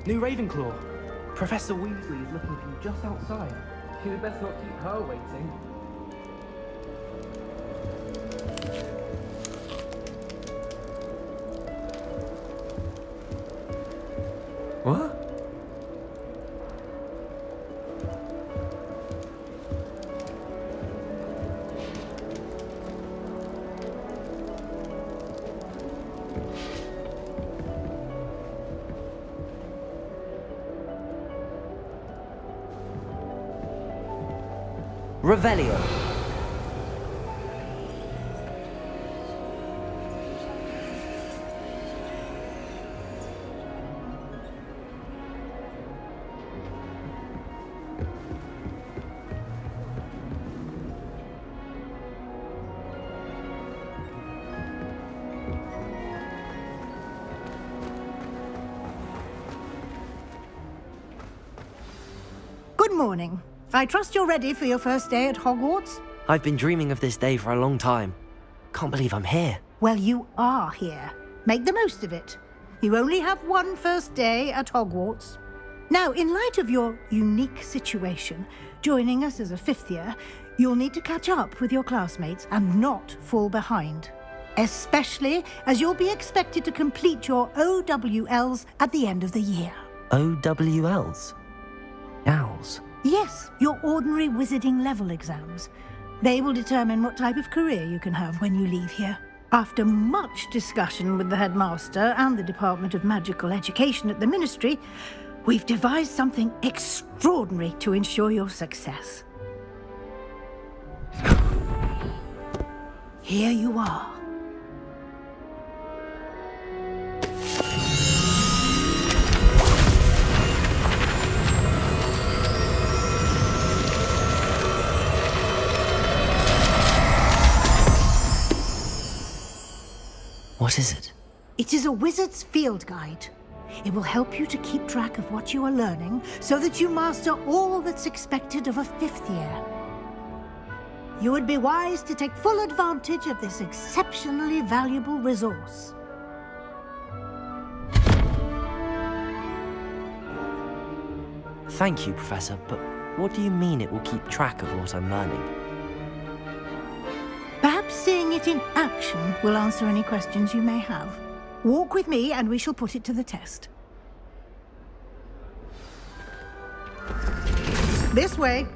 new Ravenclaw. Professor Weasley is looking for you just outside. You'd best not keep her waiting. What? Revelio. Good morning. I trust you're ready for your first day at Hogwarts? I've been dreaming of this day for a long time. Can't believe I'm here. Well, you are here. Make the most of it. You only have one first day at Hogwarts. Now, in light of your unique situation, joining us as a fifth year, you'll need to catch up with your classmates and not fall behind. Especially as you'll be expected to complete your OWLs at the end of the year. OWLs? Owls? Yes, your ordinary wizarding level exams. They will determine what type of career you can have when you leave here. After much discussion with the headmaster and the Department of Magical Education at the Ministry, we've devised something extraordinary to ensure your success. Here you are. What is it? It is a wizard's field guide. It will help you to keep track of what you are learning so that you master all that's expected of a fifth year. You would be wise to take full advantage of this exceptionally valuable resource. Thank you, Professor, but what do you mean it will keep track of what I'm learning? Perhaps seeing it in action will answer any questions you may have. Walk with me and we shall put it to the test. This way.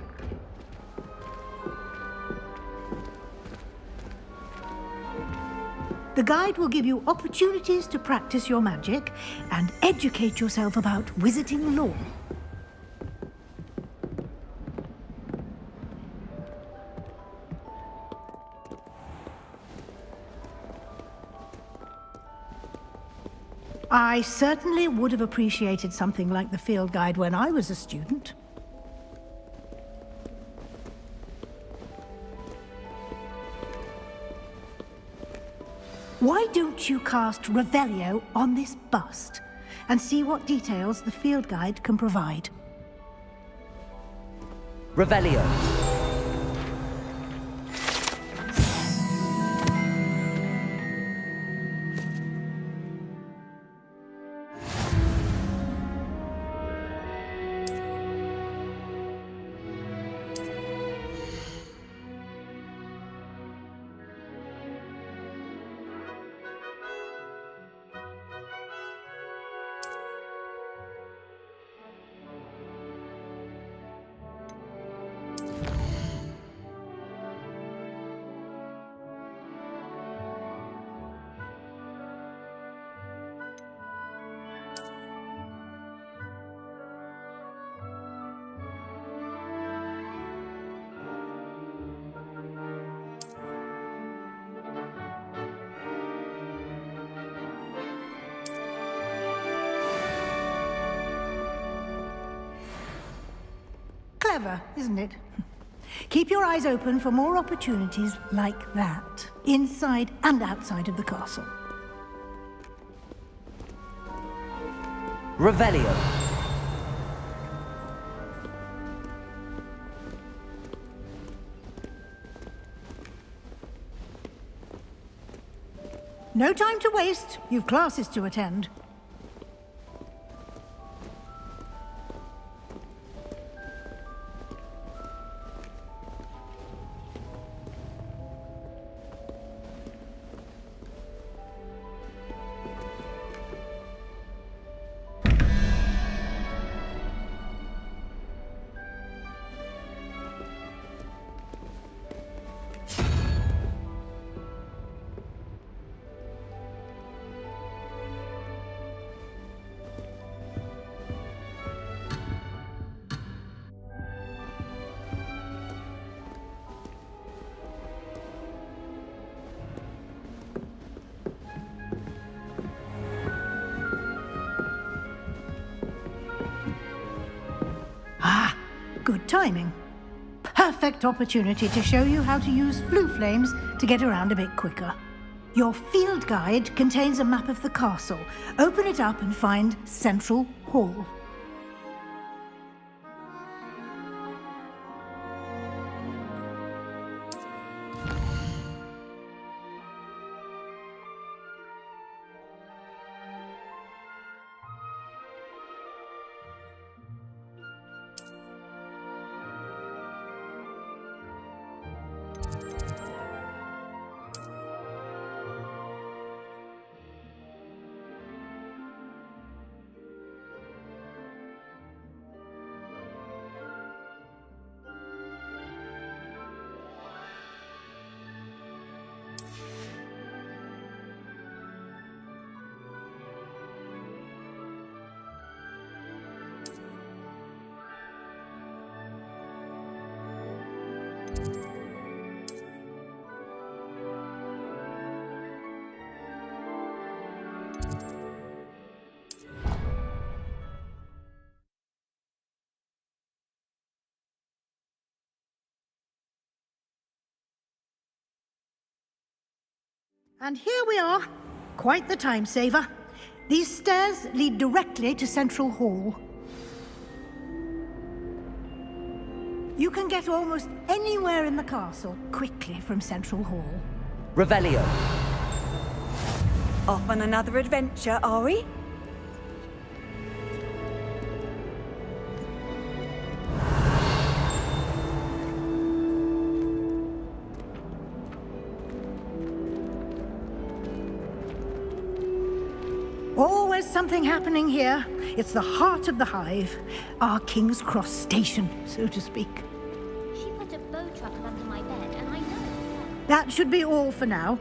The guide will give you opportunities to practice your magic and educate yourself about wizarding lore. I certainly would have appreciated something like the field guide when I was a student. Why don't you cast Revelio on this bust and see what details the field guide can provide? Revelio. Clever, isn't it? Keep your eyes open for more opportunities like that, inside and outside of the castle. Revelio. No time to waste. You've classes to attend. Good timing. Perfect opportunity to show you how to use flue flames to get around a bit quicker. Your field guide contains a map of the castle. Open it up and find Central Hall. And here we are. Quite the time saver. These stairs lead directly to Central Hall. You can get almost anywhere in the castle quickly from Central Hall. Revelio. Off on another adventure, are we? Always something happening here. It's the heart of the hive. Our King's Cross station, so to speak. She put a bow truckle under my bed, and I know. That should be all for now.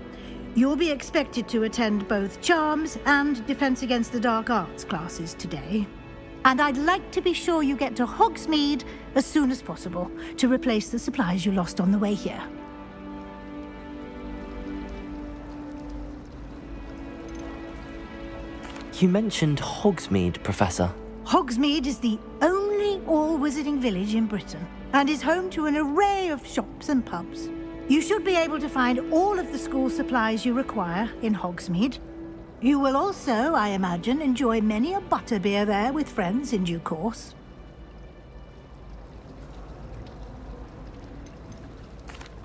You'll be expected to attend both Charms and Defense Against the Dark Arts classes today. And I'd like to be sure you get to Hogsmeade as soon as possible to replace the supplies you lost on the way here. You mentioned Hogsmeade, Professor. Hogsmeade is the only all-wizarding village in Britain and is home to an array of shops and pubs. You should be able to find all of the school supplies you require in Hogsmeade. You will also, I imagine, enjoy many a butterbeer there with friends in due course.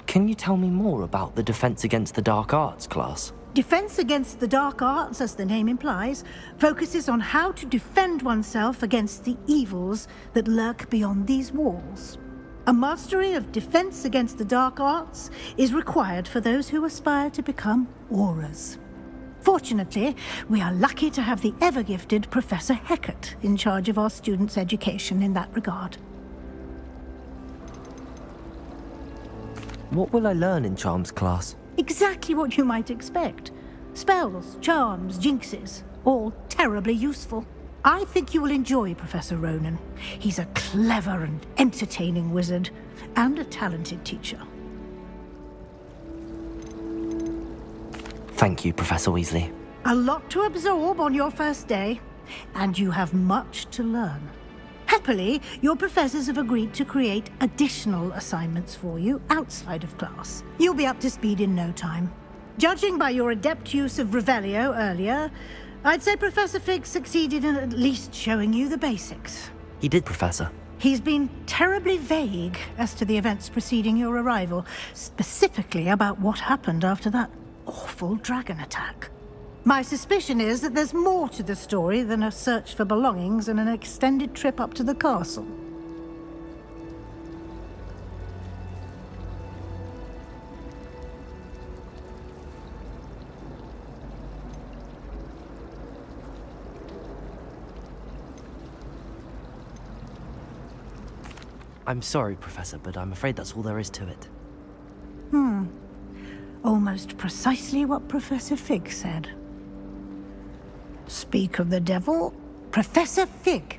Can you tell me more about the Defense Against the Dark Arts class? Defense Against the Dark Arts, as the name implies, focuses on how to defend oneself against the evils that lurk beyond these walls. A mastery of Defense Against the Dark Arts is required for those who aspire to become Aurors. Fortunately, we are lucky to have the ever-gifted Professor Hecat in charge of our students' education in that regard. What will I learn in Charms class? Exactly what you might expect. Spells, charms, jinxes, all terribly useful. I think you will enjoy Professor Ronan. He's a clever and entertaining wizard, and a talented teacher. Thank you, Professor Weasley. A lot to absorb on your first day, and you have much to learn. Happily, your professors have agreed to create additional assignments for you outside of class. You'll be up to speed in no time. Judging by your adept use of Revelio earlier, I'd say Professor Fig succeeded in at least showing you the basics. He did, Professor. He's been terribly vague as to the events preceding your arrival, specifically about what happened after that awful dragon attack. My suspicion is that there's more to the story than a search for belongings and an extended trip up to the castle. I'm sorry, Professor, but I'm afraid that's all there is to it. Almost precisely what Professor Fig said. Speak of the devil, Professor Fig.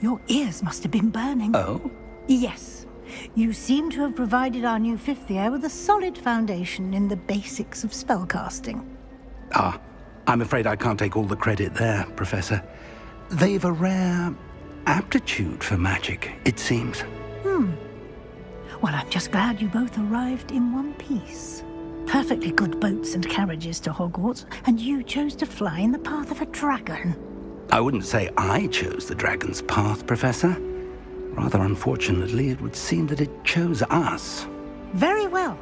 Your ears must have been burning. Oh? Yes. You seem to have provided our new fifth year with a solid foundation in the basics of spellcasting. Ah, I'm afraid I can't take all the credit there, Professor. They've a rare aptitude for magic, it seems. Well, I'm just glad you both arrived in one piece. Perfectly good boats and carriages to Hogwarts, and you chose to fly in the path of a dragon. I wouldn't say I chose the dragon's path, Professor. Rather unfortunately, it would seem that it chose us. Very well.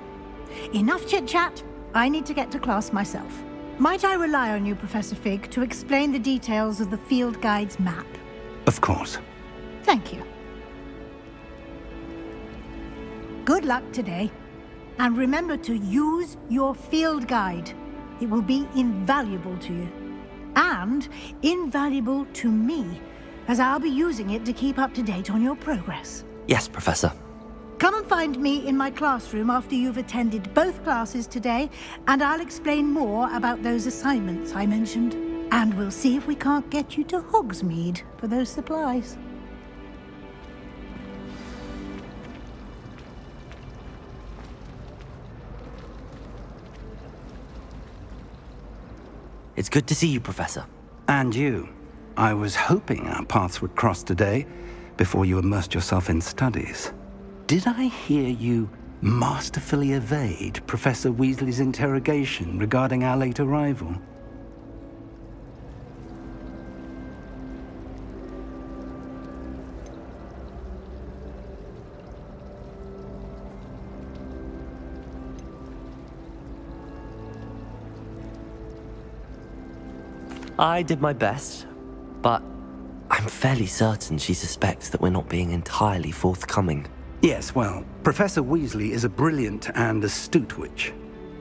Enough chit-chat. I need to get to class myself. Might I rely on you, Professor Fig, to explain the details of the field guide's map? Of course. Thank you. Good luck today. And remember to use your field guide. It will be invaluable to you. And invaluable to me, as I'll be using it to keep up to date on your progress. Yes, Professor. Come and find me in my classroom after you've attended both classes today, and I'll explain more about those assignments I mentioned. And we'll see if we can't get you to Hogsmeade for those supplies. It's good to see you, Professor. And you. I was hoping our paths would cross today, before you immersed yourself in studies. Did I hear you masterfully evade Professor Weasley's interrogation regarding our late arrival? I did my best, but I'm fairly certain she suspects that we're not being entirely forthcoming. Yes, well, Professor Weasley is a brilliant and astute witch.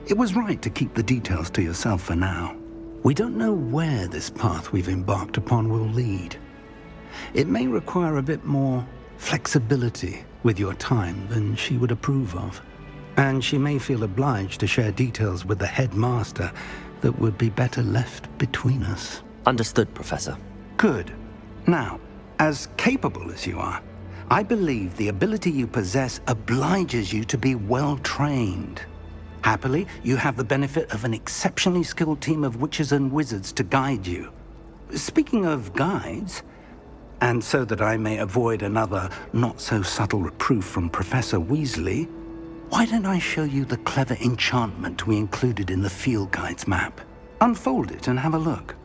It was right to keep the details to yourself for now. We don't know where this path we've embarked upon will lead. It may require a bit more flexibility with your time than she would approve of. And she may feel obliged to share details with the headmaster that would be better left between us. Understood, Professor. Good. Now, as capable as you are, I believe the ability you possess obliges you to be well-trained. Happily, you have the benefit of an exceptionally skilled team of witches and wizards to guide you. Speaking of guides, and so that I may avoid another not-so-subtle reproof from Professor Weasley, why don't I show you the clever enchantment we included in the field guide's map? Unfold it and have a look.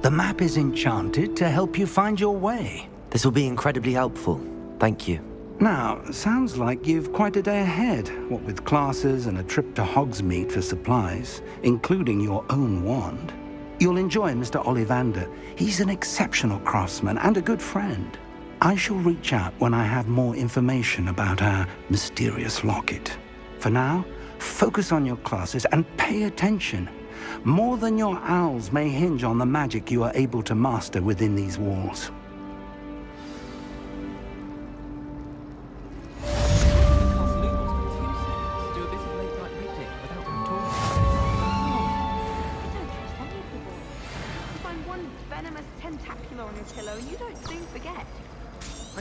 The map is enchanted to help you find your way. This will be incredibly helpful. Thank you. Now, sounds like you've quite a day ahead, what with classes and a trip to Hogsmeade for supplies, including your own wand. You'll enjoy Mr. Ollivander. He's an exceptional craftsman and a good friend. I shall reach out when I have more information about our mysterious locket. For now, focus on your classes and pay attention. More than your owls may hinge on the magic you are able to master within these walls.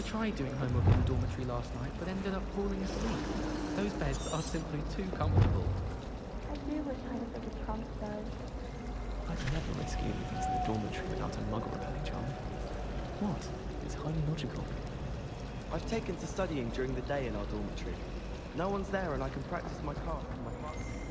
I tried doing homework in the dormitory last night, but ended up falling asleep. Those beds are simply too comfortable. I do wish I had a trunk, though. I'd never risk leaving things in the dormitory without a muggle repelling charm. What? It's highly logical. I've taken to studying during the day in our dormitory. No one's there and I can practice my craft and my classes.